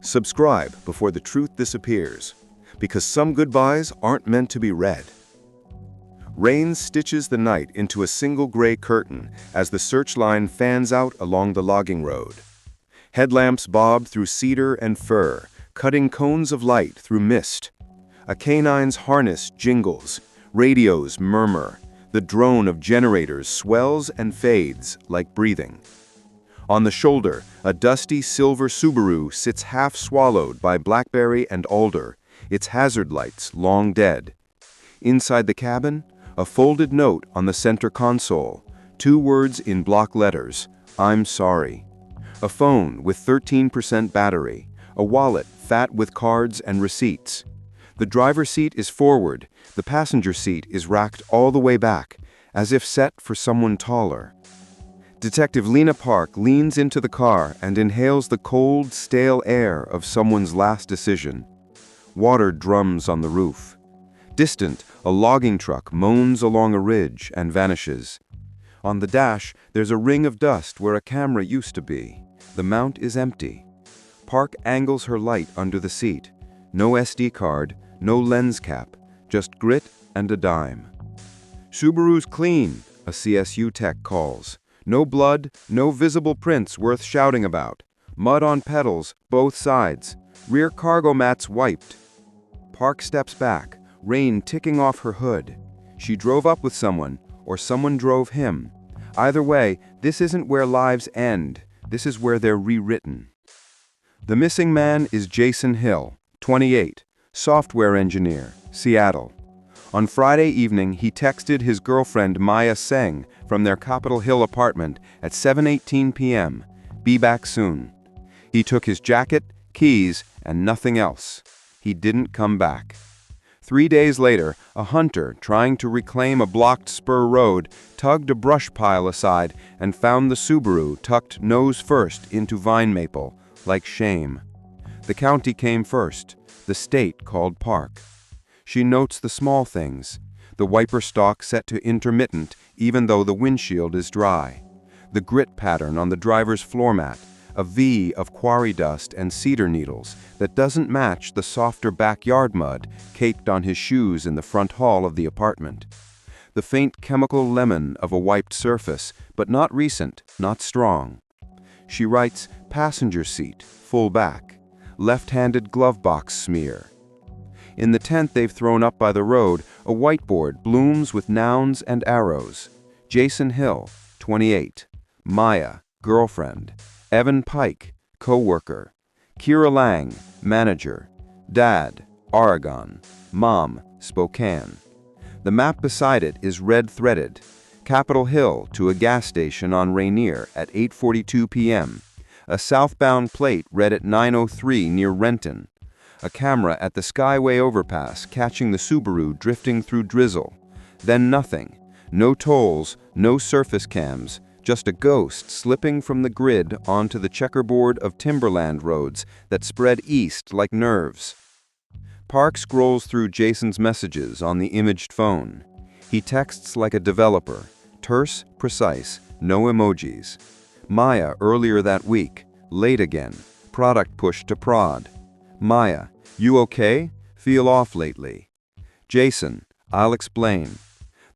Subscribe before the truth disappears, because some goodbyes aren't meant to be read. Rain stitches the night into a single gray curtain as the search line fans out along the logging road. Headlamps bob through cedar and fir, cutting cones of light through mist. A canine's harness jingles, radios murmur, the drone of generators swells and fades like breathing. On the shoulder, a dusty silver Subaru sits half swallowed by blackberry and alder, its hazard lights long dead. Inside the cabin, a folded note on the center console, 2 words in block letters, "I'm sorry." A phone with 13% battery, a wallet fat with cards and receipts. The driver's seat is forward, the passenger seat is racked all the way back, as if set for someone taller. Detective Lena Park leans into the car and inhales the cold, stale air of someone's last decision. Water drums on the roof. Distant, a logging truck moans along a ridge and vanishes. On the dash, there's a ring of dust where a camera used to be. The mount is empty. Park angles her light under the seat. No SD card, no lens cap, just grit and a dime. "Subaru's clean," a CSU tech calls. No blood, no visible prints worth shouting about. Mud on pedals, both sides. Rear cargo mats wiped. Park steps back, rain ticking off her hood. She drove up with someone, or someone drove him. Either way, this isn't where lives end. This is where they're rewritten. The missing man is Jason Hill, 28, software engineer, Seattle. On Friday evening, he texted his girlfriend Maya Seng from their Capitol Hill apartment at 7:18 p.m., "Be back soon." He took his jacket, keys, and nothing else. He didn't come back. 3 days later, a hunter trying to reclaim a blocked spur road tugged a brush pile aside and found the Subaru tucked nose first into vine maple, like shame. The county came first. The state called Park. She notes the small things, the wiper stalk set to intermittent even though the windshield is dry, the grit pattern on the driver's floor mat, a V of quarry dust and cedar needles that doesn't match the softer backyard mud caked on his shoes in the front hall of the apartment, the faint chemical lemon of a wiped surface, but not recent, not strong. She writes passenger seat, full back, left-handed glove box smear. In the tent they've thrown up by the road, a whiteboard blooms with nouns and arrows. Jason Hill, 28. Maya, girlfriend. Evan Pike, co-worker. Kira Lang, manager. Dad, Oregon. Mom, Spokane. The map beside it is red-threaded. Capitol Hill to a gas station on Rainier at 8:42 p.m. A southbound plate read at 9:03 near Renton. A camera at the Skyway overpass catching the Subaru drifting through drizzle. Then nothing. No tolls, no surface cams, just a ghost slipping from the grid onto the checkerboard of timberland roads that spread east like nerves. Park scrolls through Jason's messages on the imaged phone. He texts like a developer, terse, precise, no emojis. Maya earlier that week, late again, product push to prod. Maya, you okay? Feel off lately. Jason, I'll explain.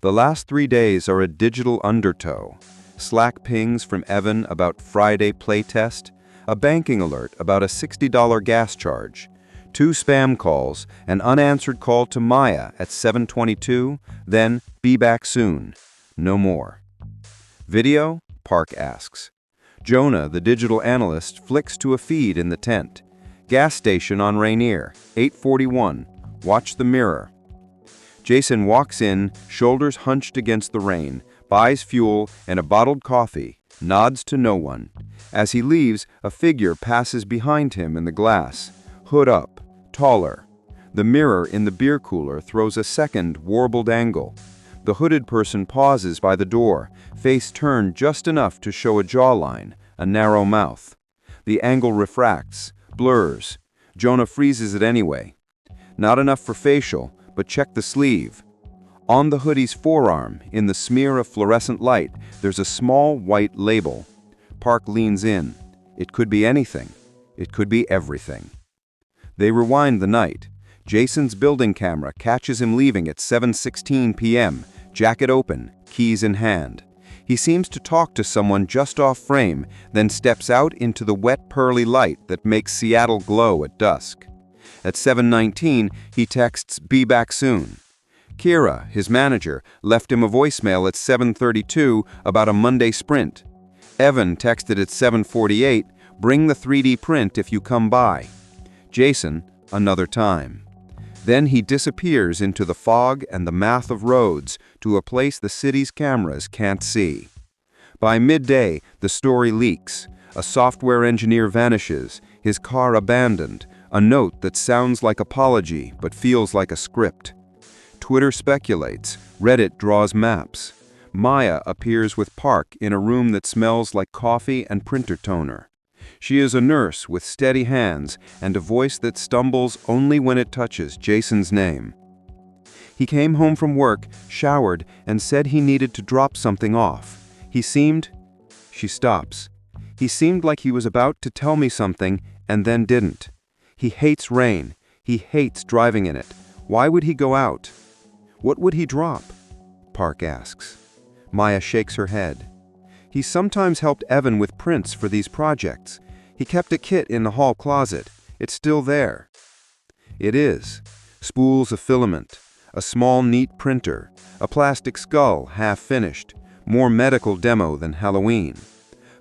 The last 3 days are a digital undertow. Slack pings from Evan about Friday playtest, a banking alert about a $60 gas charge, 2 spam calls, an unanswered call to Maya at 7:22, then "Be back soon." No more. Video? Park asks. Jonah, the digital analyst, flicks to a feed in the tent. Gas station on Rainier, 8:41. Watch the mirror. Jason walks in, shoulders hunched against the rain, buys fuel and a bottled coffee, nods to no one. As he leaves, a figure passes behind him in the glass, hood up, taller. The mirror in the beer cooler throws a second warbled angle. The hooded person pauses by the door, face turned just enough to show a jawline, a narrow mouth. The angle refracts, blurs. Jonah freezes it anyway. Not enough for facial, but check the sleeve. On the hoodie's forearm, in the smear of fluorescent light, there's a small white label. Park leans in. It could be anything. It could be everything. They rewind the night. Jason's building camera catches him leaving at 7:16 p.m., jacket open, keys in hand. He seems to talk to someone just off frame, then steps out into the wet, pearly light that makes Seattle glow at dusk. At 7:19, he texts, "Be back soon." Kira, his manager, left him a voicemail at 7:32 about a Monday sprint. Evan texted at 7:48, "Bring the 3D print if you come by." Jason, another time. Then he disappears into the fog and the math of roads to a place the city's cameras can't see. By midday, the story leaks. A software engineer vanishes, his car abandoned, a note that sounds like apology but feels like a script. Twitter speculates, Reddit draws maps. Maya appears with Park in a room that smells like coffee and printer toner. She is a nurse with steady hands and a voice that stumbles only when it touches Jason's name. He came home from work, showered, and said he needed to drop something off. She stops. He seemed like he was about to tell me something and then didn't. He hates rain. He hates driving in it. Why would he go out? What would he drop? Park asks. Maya shakes her head. He sometimes helped Evan with prints for these projects. He kept a kit in the hall closet. It's still there. It is. Spools of filament, a small neat printer, a plastic skull half-finished, more medical demo than Halloween.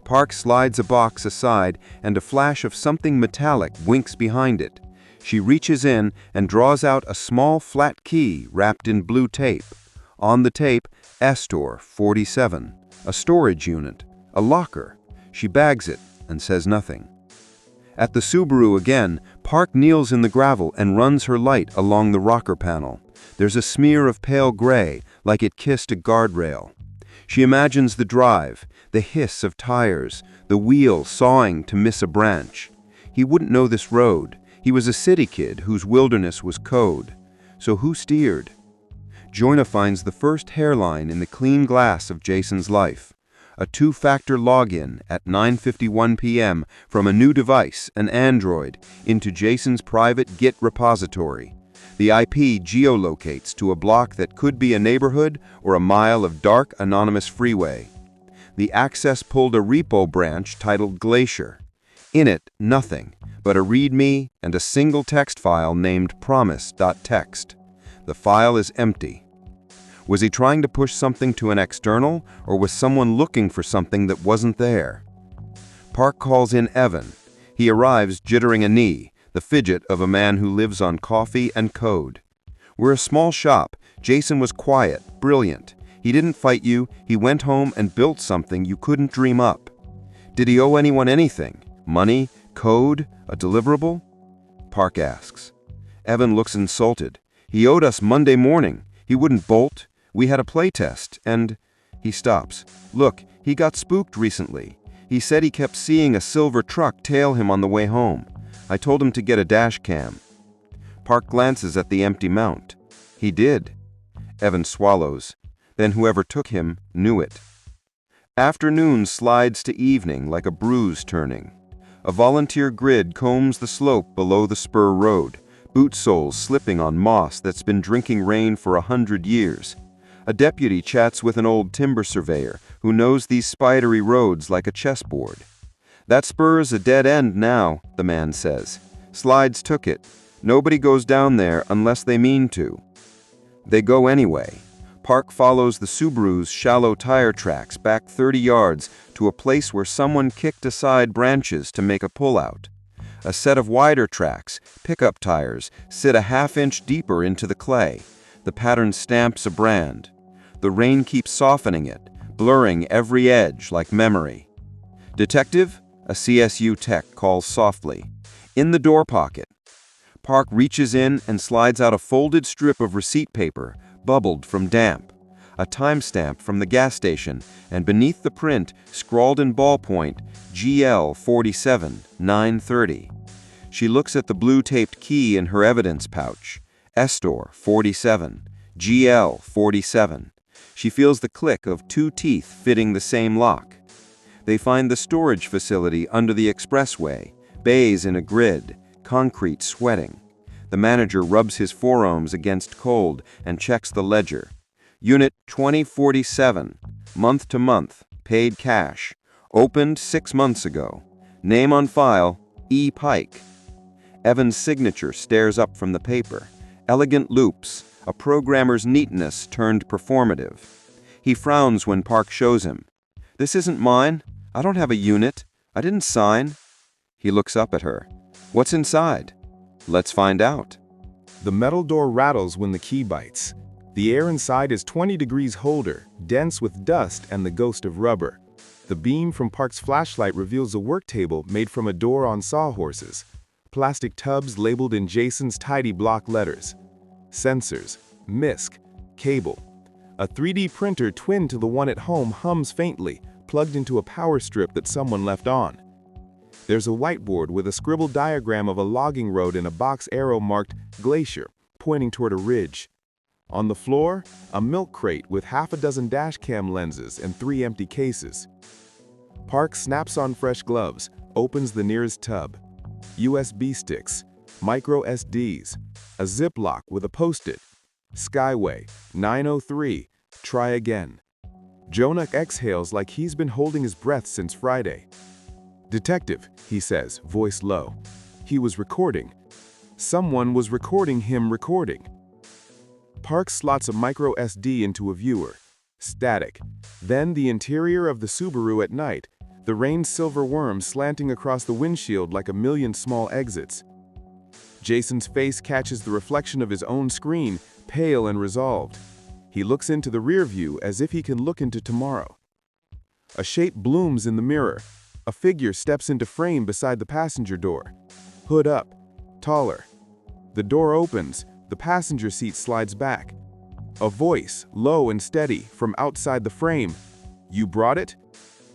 Park slides a box aside and a flash of something metallic winks behind it. She reaches in and draws out a small flat key wrapped in blue tape. On the tape, Astor 47, a storage unit, a locker. She bags it and says nothing. At the Subaru again, Park kneels in the gravel and runs her light along the rocker panel. There's a smear of pale gray, like it kissed a guardrail. She imagines the drive, the hiss of tires, the wheel sawing to miss a branch. He wouldn't know this road. He was a city kid whose wilderness was code. So who steered? Joyna finds the first hairline in the clean glass of Jason's life. A two-factor login at 9:51 p.m. from a new device, an Android, into Jason's private Git repository. The IP geolocates to a block that could be a neighborhood or a mile of dark, anonymous freeway. The access pulled a repo branch titled Glacier. In it, nothing but a README and a single text file named promise.txt. The file is empty. Was he trying to push something to an external, or was someone looking for something that wasn't there? Park calls in Evan. He arrives jittering a knee, the fidget of a man who lives on coffee and code. We're a small shop. Jason was quiet, brilliant. He didn't fight you. He went home and built something you couldn't dream up. Did he owe anyone anything? Money? Code? A deliverable? Park asks. Evan looks insulted. He owed us Monday morning. He wouldn't bolt. We had a playtest, and... He stops. Look, he got spooked recently. He said he kept seeing a silver truck tail him on the way home. I told him to get a dash cam. Park glances at the empty mount. He did. Evan swallows. Then whoever took him knew it. Afternoon slides to evening like a bruise turning. A volunteer grid combs the slope below the spur road, boot soles slipping on moss that's been drinking rain for 100 years. A deputy chats with an old timber surveyor who knows these spidery roads like a chessboard. That spur's a dead end now, the man says. Slides took it. Nobody goes down there unless they mean to. They go anyway. Park follows the Subaru's shallow tire tracks back 30 yards to a place where someone kicked aside branches to make a pullout. A set of wider tracks, pickup tires, sit a half-inch deeper into the clay. The pattern stamps a brand. The rain keeps softening it, blurring every edge like memory. Detective? A CSU tech calls softly. In the door pocket. Park reaches in and slides out a folded strip of receipt paper, bubbled from damp. A timestamp from the gas station, and beneath the print, scrawled in ballpoint, GL 47, 9:30. She looks at the blue-taped key in her evidence pouch. Astor 47, GL 47. She feels the click of two teeth fitting the same lock. They find the storage facility under the expressway, bays in a grid, concrete sweating. The manager rubs his forearms against cold and checks the ledger. Unit 2047, month to month, paid cash. Opened 6 months ago. Name on file, E. Pike. Evan's signature stares up from the paper. Elegant loops, a programmer's neatness turned performative. He frowns when Park shows him. "This isn't mine. I don't have a unit. I didn't sign." He looks up at her. "What's inside?" "Let's find out." The metal door rattles when the key bites. The air inside is 20 degrees colder, dense with dust and the ghost of rubber. The beam from Park's flashlight reveals a work table made from a door on sawhorses. Plastic tubs labeled in Jason's tidy block letters. Sensors, MISC, cable. A 3D printer twin to the one at home hums faintly, plugged into a power strip that someone left on. There's a whiteboard with a scribbled diagram of a logging road and a box arrow marked Glacier, pointing toward a ridge. On the floor, a milk crate with half a dozen dashcam lenses and 3 empty cases. Park snaps on fresh gloves, opens the nearest tub. USB sticks, micro SDs, a Ziploc with a post-it. Skyway, 903, try again. Jonah exhales like he's been holding his breath since Friday. "Detective," he says, voice low. He was recording. Someone was recording him recording. Park slots a micro SD into a viewer. Static. Then the interior of the Subaru at night, the rain's silver worm slanting across the windshield like a million small exits. Jason's face catches the reflection of his own screen, pale and resolved. He looks into the rear view as if he can look into tomorrow. A shape blooms in the mirror. A figure steps into frame beside the passenger door. Hood up, taller. The door opens, the passenger seat slides back. A voice, low and steady, from outside the frame. "You brought it?"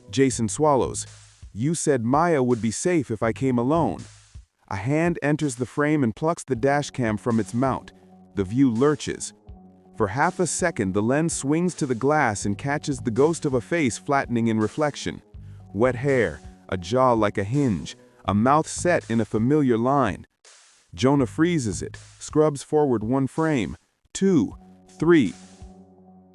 Jason swallows. "You said Maya would be safe if I came alone." A hand enters the frame and plucks the dashcam from its mount. The view lurches. For half a second, the lens swings to the glass and catches the ghost of a face flattening in reflection. Wet hair, a jaw like a hinge, a mouth set in a familiar line. Jonah freezes it, scrubs forward 1 frame, 2, 3.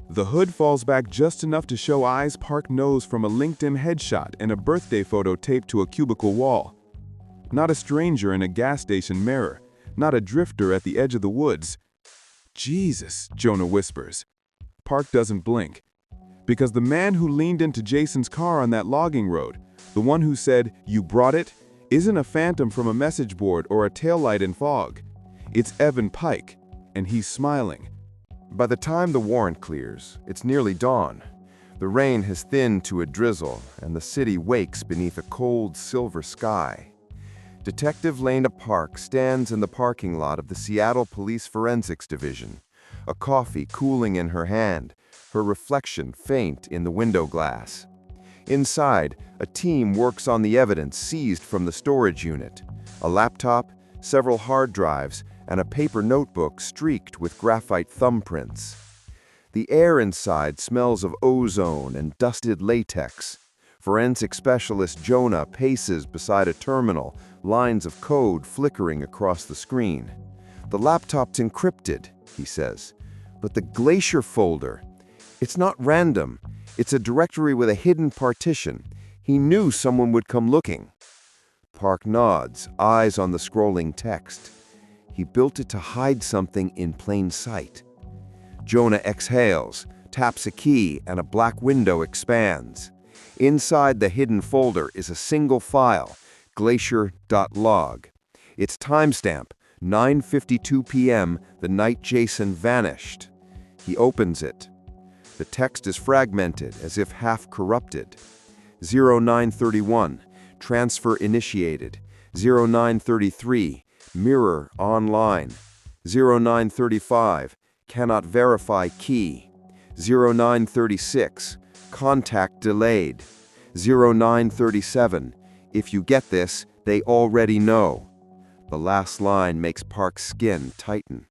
The hood falls back just enough to show eyes Park knows from a LinkedIn headshot and a birthday photo taped to a cubicle wall. Not a stranger in a gas station mirror, not a drifter at the edge of the woods. "Jesus," Jonah whispers. Park doesn't blink. Because the man who leaned into Jason's car on that logging road, the one who said, "You brought it," isn't a phantom from a message board or a taillight in fog. It's Evan Pike, and he's smiling. By the time the warrant clears, it's nearly dawn. The rain has thinned to a drizzle, and the city wakes beneath a cold silver sky. Detective Lena Park stands in the parking lot of the Seattle Police Forensics Division, a coffee cooling in her hand, her reflection faint in the window glass. Inside, a team works on the evidence seized from the storage unit: a laptop, several hard drives, and a paper notebook streaked with graphite thumbprints. The air inside smells of ozone and dusted latex. Forensic specialist Jonah paces beside a terminal, lines of code flickering across the screen. "The laptop's encrypted," he says. "But the Glacier folder, it's not random. It's a directory with a hidden partition. He knew someone would come looking." Park nods, eyes on the scrolling text. He built it to hide something in plain sight. Jonah exhales, taps a key, and a black window expands. Inside the hidden folder is a single file, glacier.log. Its timestamp, 9:52 p.m., the night Jason vanished. He opens it. The text is fragmented, as if half corrupted. 0931, transfer initiated. 0933, mirror online. 0935, cannot verify key. 0936, contact delayed. 0937, if you get this, they already know. The last line makes Park's skin tighten.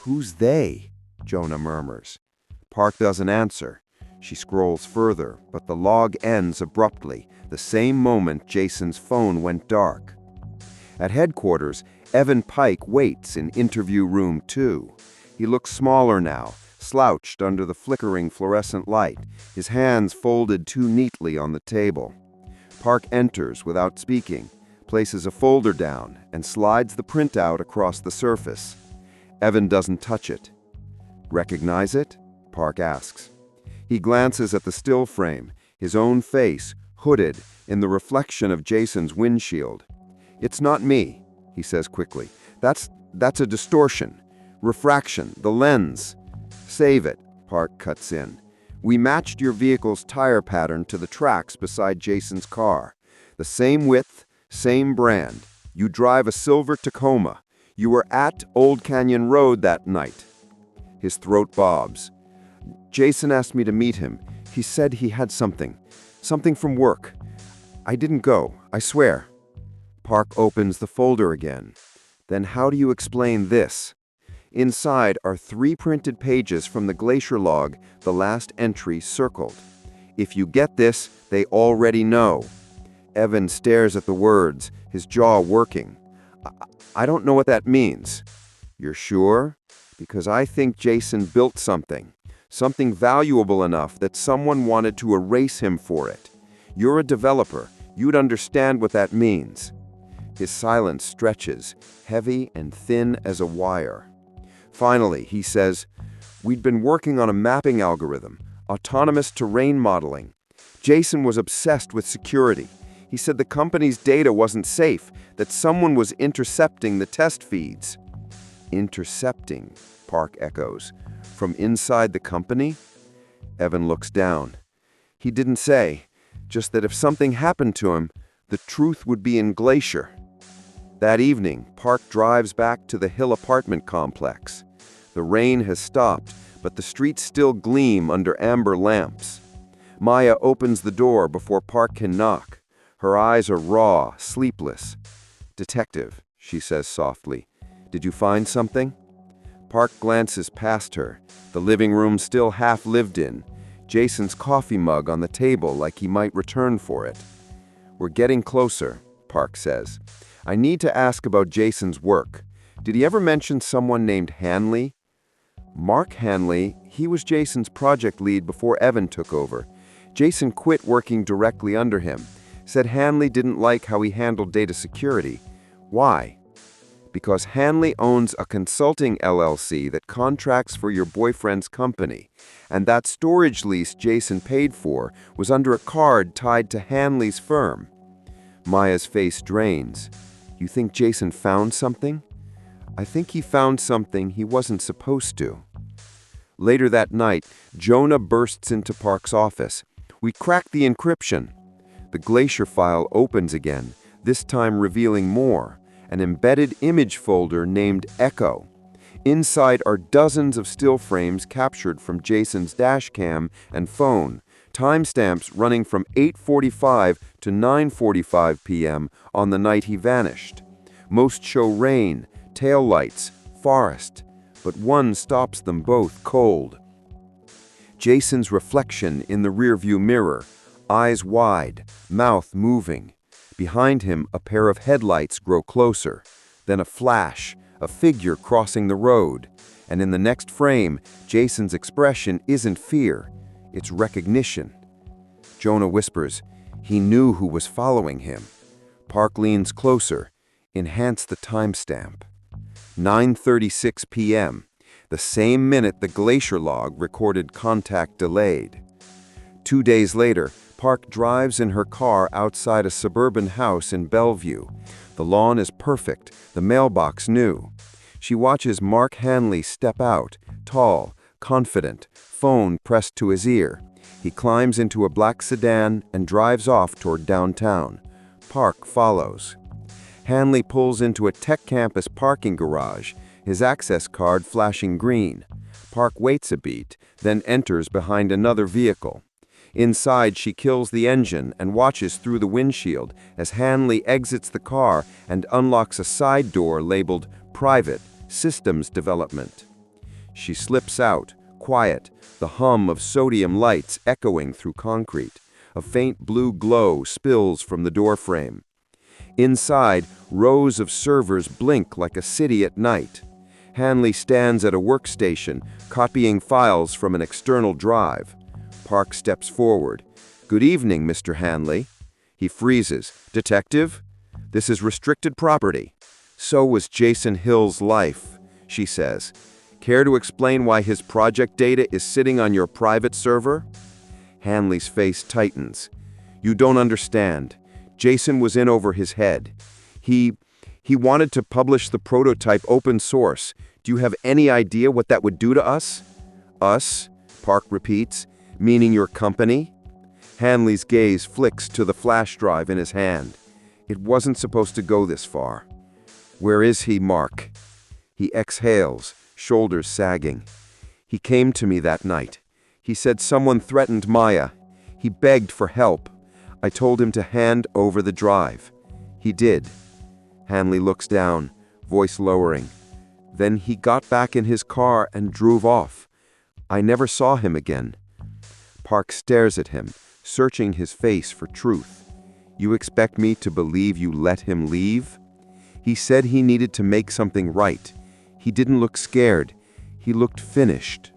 "Who's they?" Jonah murmurs. Park doesn't answer. She scrolls further, but the log ends abruptly, the same moment Jason's phone went dark. At headquarters, Evan Pike waits in interview room 2. He looks smaller now, slouched under the flickering fluorescent light, his hands folded too neatly on the table. Park enters without speaking, places a folder down, and slides the printout across the surface. Evan doesn't touch it. "Recognize it?" Park asks. He glances at the still frame, his own face, hooded, in the reflection of Jason's windshield. "It's not me," he says quickly. That's a distortion. Refraction, the lens." "Save it," Park cuts in. "We matched your vehicle's tire pattern to the tracks beside Jason's car. The same width, same brand. You drive a silver Tacoma. You were at Old Canyon Road that night." His throat bobs. "Jason asked me to meet him. He said he had something from work. I didn't go, I swear." Park opens the folder again. "Then how do you explain this?" Inside are 3 printed pages from the glacier log, the last entry circled. "If you get this, they already know." Evan stares at the words, his jaw working. I don't know what that means." "You're sure? Because I think Jason built something valuable enough that someone wanted to erase him for it. You're a developer. You'd understand what that means." His silence stretches, heavy and thin as a wire. Finally, he says, "We'd been working on a mapping algorithm, autonomous terrain modeling. Jason was obsessed with security. He said the company's data wasn't safe, that someone was intercepting the test feeds." "Intercepting," Park echoes. "From inside the company?" Evan looks down. "He didn't say, just that if something happened to him, the truth would be in Glacier." That evening, Park drives back to the Hill apartment complex. The rain has stopped, but the streets still gleam under amber lamps. Maya opens the door before Park can knock. Her eyes are raw, sleepless. "Detective," she says softly, "did you find something?" Park glances past her, the living room still half lived in, Jason's coffee mug on the table like he might return for it. "We're getting closer," Park says. "I need to ask about Jason's work. Did he ever mention someone named Hanley?" "Mark Hanley, he was Jason's project lead before Evan took over. Jason quit working directly under him. Said Hanley didn't like how he handled data security. Why?" "Because Hanley owns a consulting LLC that contracts for your boyfriend's company, and that storage lease Jason paid for was under a card tied to Hanley's firm." Maya's face drains. "You think Jason found something?" "I think he found something he wasn't supposed to." Later that night, Jonah bursts into Park's office. "We cracked the encryption." The Glacier file opens again, this time revealing more. An embedded image folder named Echo. Inside are dozens of still frames captured from Jason's dashcam and phone, timestamps running from 8:45 to 9:45 p.m. on the night he vanished. Most show rain, taillights, forest, but one stops them both cold. Jason's reflection in the rearview mirror, eyes wide, mouth moving. Behind him, a pair of headlights grow closer, then a flash, a figure crossing the road, and in the next frame, Jason's expression isn't fear, it's recognition. Jonah whispers, "He knew who was following him." Park leans closer, enhance the timestamp. 9:36 p.m., the same minute the Glacier log recorded contact delayed. 2 days later, Park drives in her car outside a suburban house in Bellevue. The lawn is perfect, the mailbox new. She watches Mark Hanley step out, tall, confident, phone pressed to his ear. He climbs into a black sedan and drives off toward downtown. Park follows. Hanley pulls into a tech campus parking garage, his access card flashing green. Park waits a beat, then enters behind another vehicle. Inside, she kills the engine and watches through the windshield as Hanley exits the car and unlocks a side door labeled Private Systems Development. She slips out, quiet, the hum of sodium lights echoing through concrete. A faint blue glow spills from the doorframe. Inside, rows of servers blink like a city at night. Hanley stands at a workstation, copying files from an external drive. Park steps forward. "Good evening, Mr. Hanley." He freezes. "Detective? This is restricted property." "So was Jason Hill's life," she says. "Care to explain why his project data is sitting on your private server?" Hanley's face tightens. "You don't understand. Jason was in over his head. He wanted to publish the prototype open source. Do you have any idea what that would do to us?" "Us?" Park repeats. "Meaning your company?" Hanley's gaze flicks to the flash drive in his hand. It wasn't supposed to go this far. "Where is he, Mark?" He exhales, shoulders sagging. "He came to me that night. He said someone threatened Maya. He begged for help. I told him to hand over the drive. He did." Hanley looks down, voice lowering. "Then he got back in his car and drove off. I never saw him again." Park stares at him, searching his face for truth. "You expect me to believe you let him leave?" "He said he needed to make something right. He didn't look scared. He looked finished."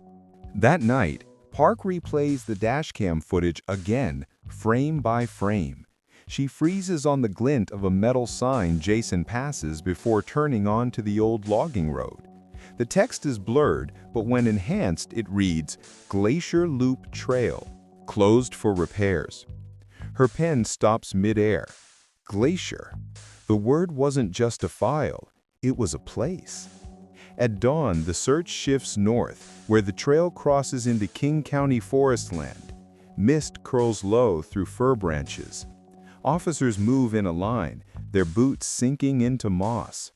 That night, Park replays the dashcam footage again, frame by frame. She freezes on the glint of a metal sign Jason passes before turning onto the old logging road. The text is blurred, but when enhanced, it reads, "Glacier Loop Trail, closed for repairs." Her pen stops mid-air. Glacier. The word wasn't just a file, it was a place. At dawn, the search shifts north, where the trail crosses into King County forest land. Mist curls low through fir branches. Officers move in a line, their boots sinking into moss.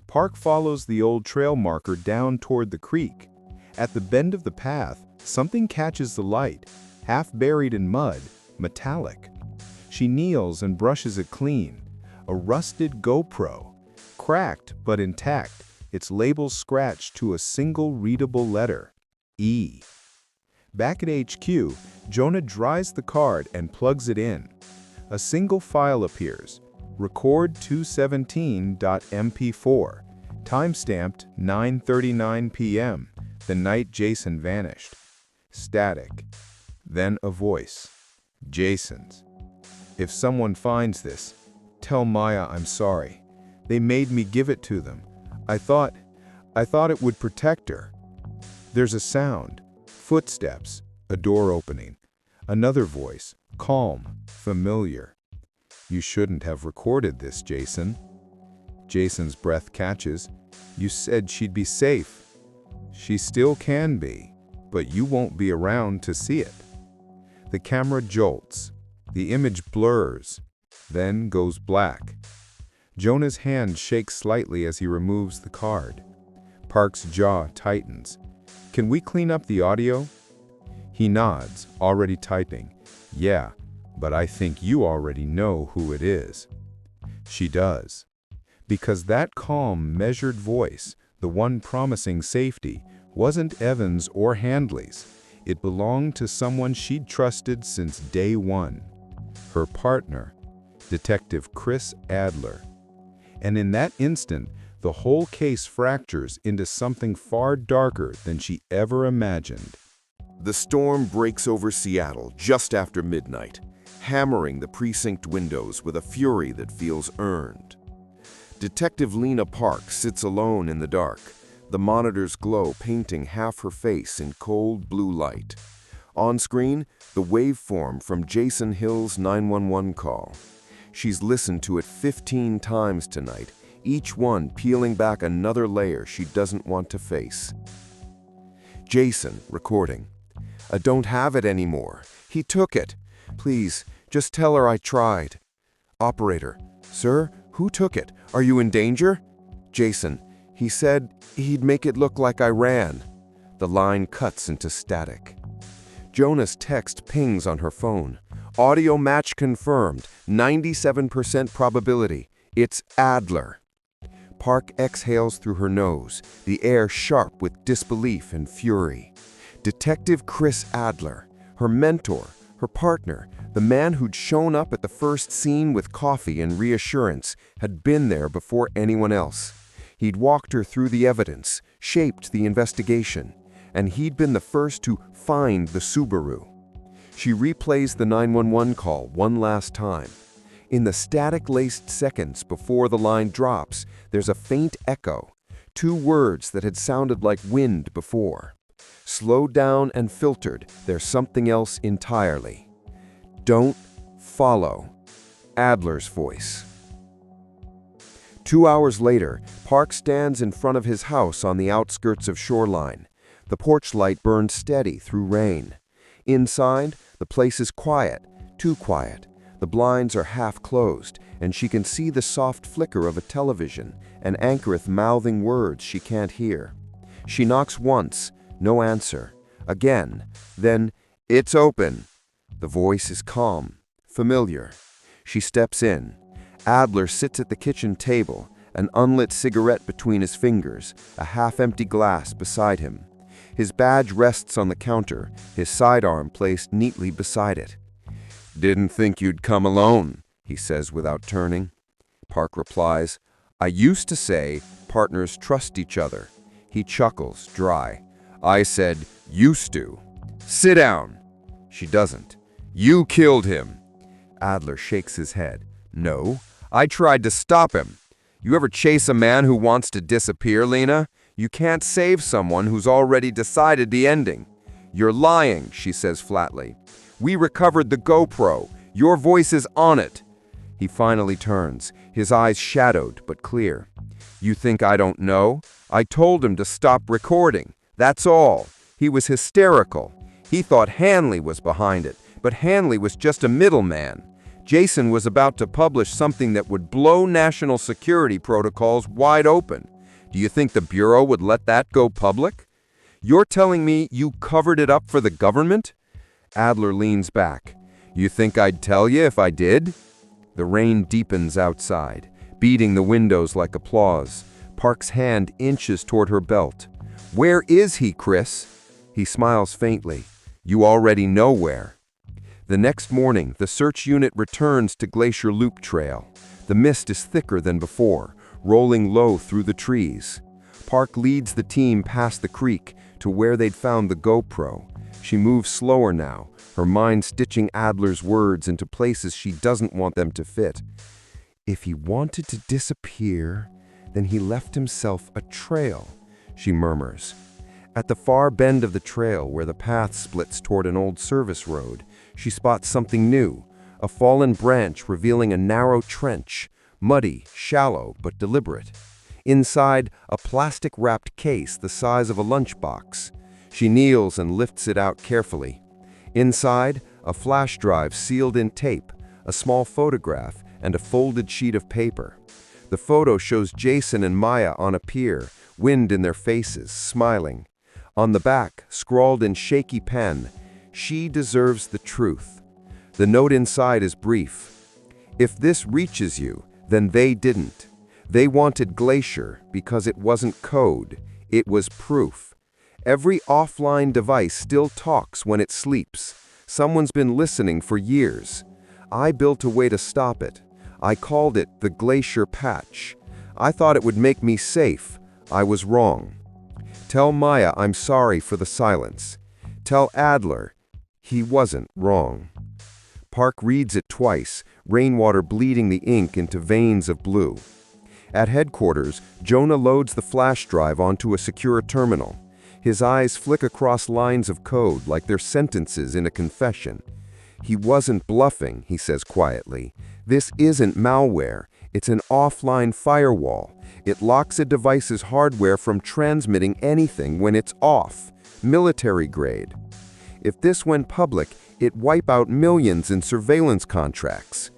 Park follows the old trail marker down toward the creek. At the bend of the path, something catches the light, half buried in mud, metallic. She kneels and brushes it clean. A rusted GoPro, cracked but intact, its label scratched to a single readable letter, E. Back at HQ, Jonah dries the card and plugs it in. A single file appears, record217.mp4, timestamped 9:39 p.m., the night Jason vanished. Static. Then a voice. Jason's. "If someone finds this, tell Maya I'm sorry. They made me give it to them. I thought it would protect her." There's a sound. Footsteps. A door opening. Another voice. Calm. Familiar. "You shouldn't have recorded this, Jason." Jason's breath catches. "You said she'd be safe." "She still can be, but you won't be around to see it." The camera jolts. The image blurs, then goes black. Jonah's hand shakes slightly as he removes the card. Park's jaw tightens. "Can we clean up the audio?" He nods, already typing. "Yeah, but I think you already know who it is." She does. Because that calm, measured voice, the one promising safety, wasn't Evans or Handley's. It belonged to someone she'd trusted since day one. Her partner, Detective Chris Adler. And in that instant, the whole case fractures into something far darker than she ever imagined. The storm breaks over Seattle just after midnight, hammering the precinct windows with a fury that feels earned. Detective Lena Park sits alone in the dark, the monitor's glow painting half her face in cold blue light. On screen, the waveform from Jason Hill's 911 call. She's listened to it 15 times tonight, each one peeling back another layer she doesn't want to face. Jason, recording. "I don't have it anymore. He took it. Please, just tell her I tried." Operator, "Sir, who took it? Are you in danger?" Jason, "He said he'd make it look like I ran." The line cuts into static. Jonah's text pings on her phone. "Audio match confirmed. 97% probability. It's Adler." Park exhales through her nose, the air sharp with disbelief and fury. Detective Chris Adler, her mentor, Her partner, the man who'd shown up at the first scene with coffee and reassurance, had been there before anyone else. He'd walked her through the evidence, shaped the investigation, and he'd been the first to find the Subaru. She replays the 911 call one last time. In the static-laced seconds before the line drops, there's a faint echo, two words that had sounded like wind before. Slowed down and filtered, there's something else entirely. Don't follow. Adler's voice. 2 hours later, Park stands in front of his house on the outskirts of Shoreline. The porch light burns steady through rain. Inside, the place is quiet, too quiet. The blinds are half closed, and she can see the soft flicker of a television, an anchoreth mouthing words she can't hear. She knocks once, no answer. Again, then, "It's open." The voice is calm, familiar. She steps in. Adler sits at the kitchen table, an unlit cigarette between his fingers, a half-empty glass beside him. His badge rests on the counter, his sidearm placed neatly beside it. "Didn't think you'd come alone," he says without turning. Park replies, "I used to say partners trust each other." He chuckles, dry. "I said used to. Sit down." She doesn't. "You killed him." Adler shakes his head. "No, I tried to stop him. You ever chase a man who wants to disappear, Lena? You can't save someone who's already decided the ending." "You're lying," she says flatly. "We recovered the GoPro. Your voice is on it." He finally turns, his eyes shadowed but clear. "You think I don't know? I told him to stop recording. That's all. He was hysterical. He thought Hanley was behind it, but Hanley was just a middleman. Jason was about to publish something that would blow national security protocols wide open. Do you think the Bureau would let that go public? You're telling me you covered it up for the government?" Adler leans back. "You think I'd tell you if I did?" The rain deepens outside, beating the windows like applause. Park's hand inches toward her belt. "Where is he, Chris?" He smiles faintly. "You already know where." The next morning, the search unit returns to Glacier Loop Trail. The mist is thicker than before, rolling low through the trees. Park leads the team past the creek to where they'd found the GoPro. She moves slower now, her mind stitching Adler's words into places she doesn't want them to fit. "If he wanted to disappear, then he left himself a trail," she murmurs. At the far bend of the trail, where the path splits toward an old service road, she spots something new, a fallen branch revealing a narrow trench, muddy, shallow, but deliberate. Inside, a plastic-wrapped case the size of a lunchbox. She kneels and lifts it out carefully. Inside, a flash drive sealed in tape, a small photograph, and a folded sheet of paper. The photo shows Jason and Maya on a pier, wind in their faces, smiling. On the back, scrawled in shaky pen, "She deserves the truth." The note inside is brief. "If this reaches you, then they didn't. They wanted Glacier because it wasn't code, it was proof. Every offline device still talks when it sleeps. Someone's been listening for years. I built a way to stop it. I called it the Glacier Patch. I thought it would make me safe. I was wrong. Tell Maya I'm sorry for the silence. Tell Adler he wasn't wrong." Park reads it twice, rainwater bleeding the ink into veins of blue. At headquarters, Jonah loads the flash drive onto a secure terminal. His eyes flick across lines of code like they're sentences in a confession. "He wasn't bluffing," he says quietly. "This isn't malware. It's an offline firewall. It locks a device's hardware from transmitting anything when it's off. Military grade. If this went public, it'd wipe out millions in surveillance contracts."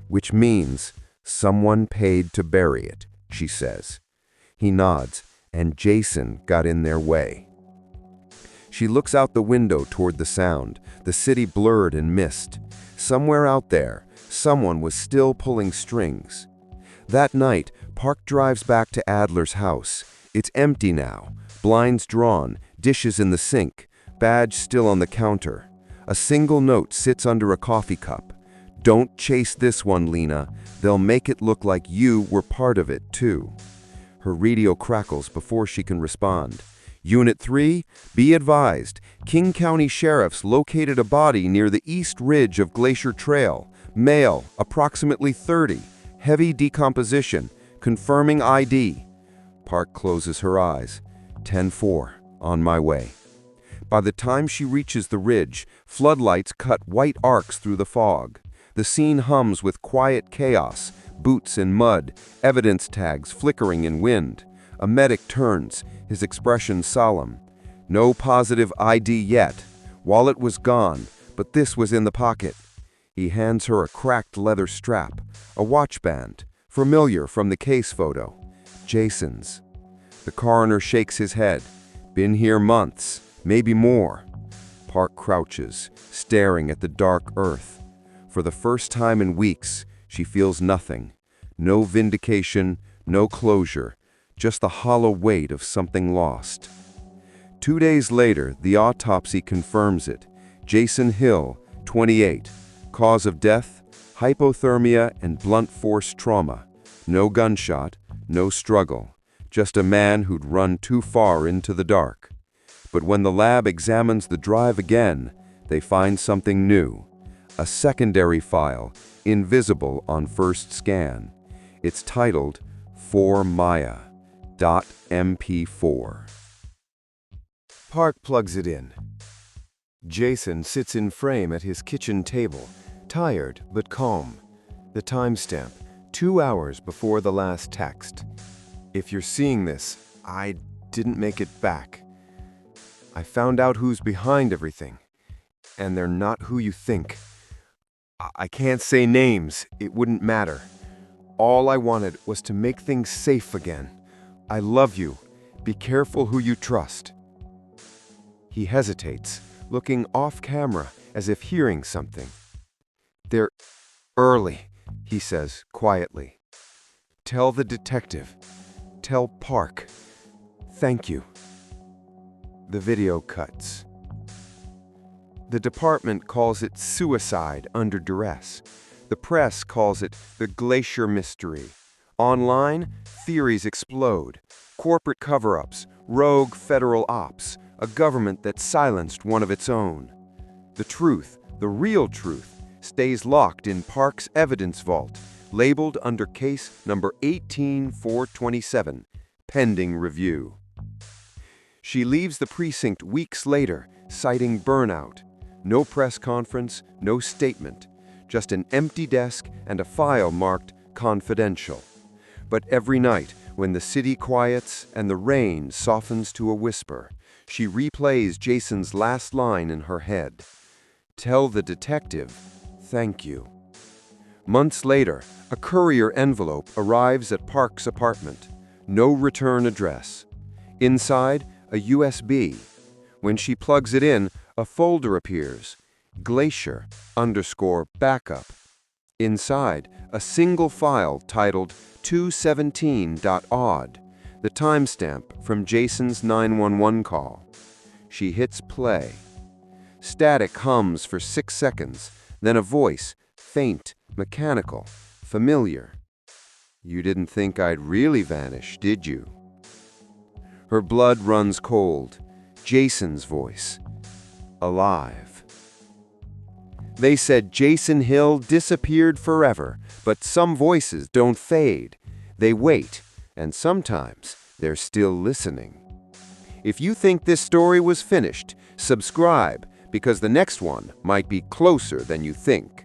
"Which means someone paid to bury it," she says. He nods, and Jason got in their way. She looks out the window toward the sound, the city blurred in mist. Somewhere out there, someone was still pulling strings. That night, Park drives back to Adler's house. It's empty now, blinds drawn, dishes in the sink, badge still on the counter. A single note sits under a coffee cup. "Don't chase this one, Lena. They'll make it look like you were part of it, too." Her radio crackles before she can respond. "Unit 3, be advised. King County Sheriffs located a body near the east ridge of Glacier Trail. Male, approximately 30. Heavy decomposition. Confirming ID." Park closes her eyes. 10-4, on my way. By the time she reaches the ridge, floodlights cut white arcs through the fog. The scene hums with quiet chaos, boots in mud, evidence tags flickering in wind. A medic turns, his expression solemn. "No positive ID yet. Wallet was gone, but this was in the pocket." He hands her a cracked leather strap, a watch band, familiar from the case photo. "Jason's." The coroner shakes his head. "Been here months, maybe more." Park crouches, staring at the dark earth. For the first time in weeks, she feels nothing. No vindication, no closure, just the hollow weight of something lost. 2 days later, the autopsy confirms it. Jason Hill, 28. Cause of death, hypothermia and blunt force trauma. No gunshot, no struggle. Just a man who'd run too far into the dark. But when the lab examines the drive again, they find something new. A secondary file, invisible on first scan. It's titled For Maya.mp4. Park plugs it in. Jason sits in frame at his kitchen table, tired but calm. The timestamp, 2 hours before the last text. "If you're seeing this, I didn't make it back. I found out who's behind everything, and they're not who you think. I can't say names, it wouldn't matter. All I wanted was to make things safe again. I love you. Be careful who you trust." He hesitates, looking off camera as if hearing something. "They're early," he says quietly. "Tell the detective. Tell Park. Thank you." The video cuts. The department calls it suicide under duress. The press calls it the Glacier Mystery. Online, theories explode. Corporate cover-ups, rogue federal ops, a government that silenced one of its own. The truth, the real truth, stays locked in Park's evidence vault, labeled under case number 18427, pending review. She leaves the precinct weeks later, citing burnout. No press conference, no statement, just an empty desk and a file marked confidential. But every night, when the city quiets and the rain softens to a whisper, she replays Jason's last line in her head. "Tell the detective, thank you." Months later, a courier envelope arrives at Park's apartment. No return address. Inside, a USB. When she plugs it in, a folder appears. Glacier_backup. Inside, a single file titled 217.odd, the timestamp from Jason's 911 call. She hits play. Static hums for 6 seconds, then a voice, faint, mechanical, familiar. "You didn't think I'd really vanish, did you?" Her blood runs cold. Jason's voice. Alive. They said Jason Hill disappeared forever, but some voices don't fade. They wait, and sometimes they're still listening. If you think this story was finished, subscribe, because the next one might be closer than you think.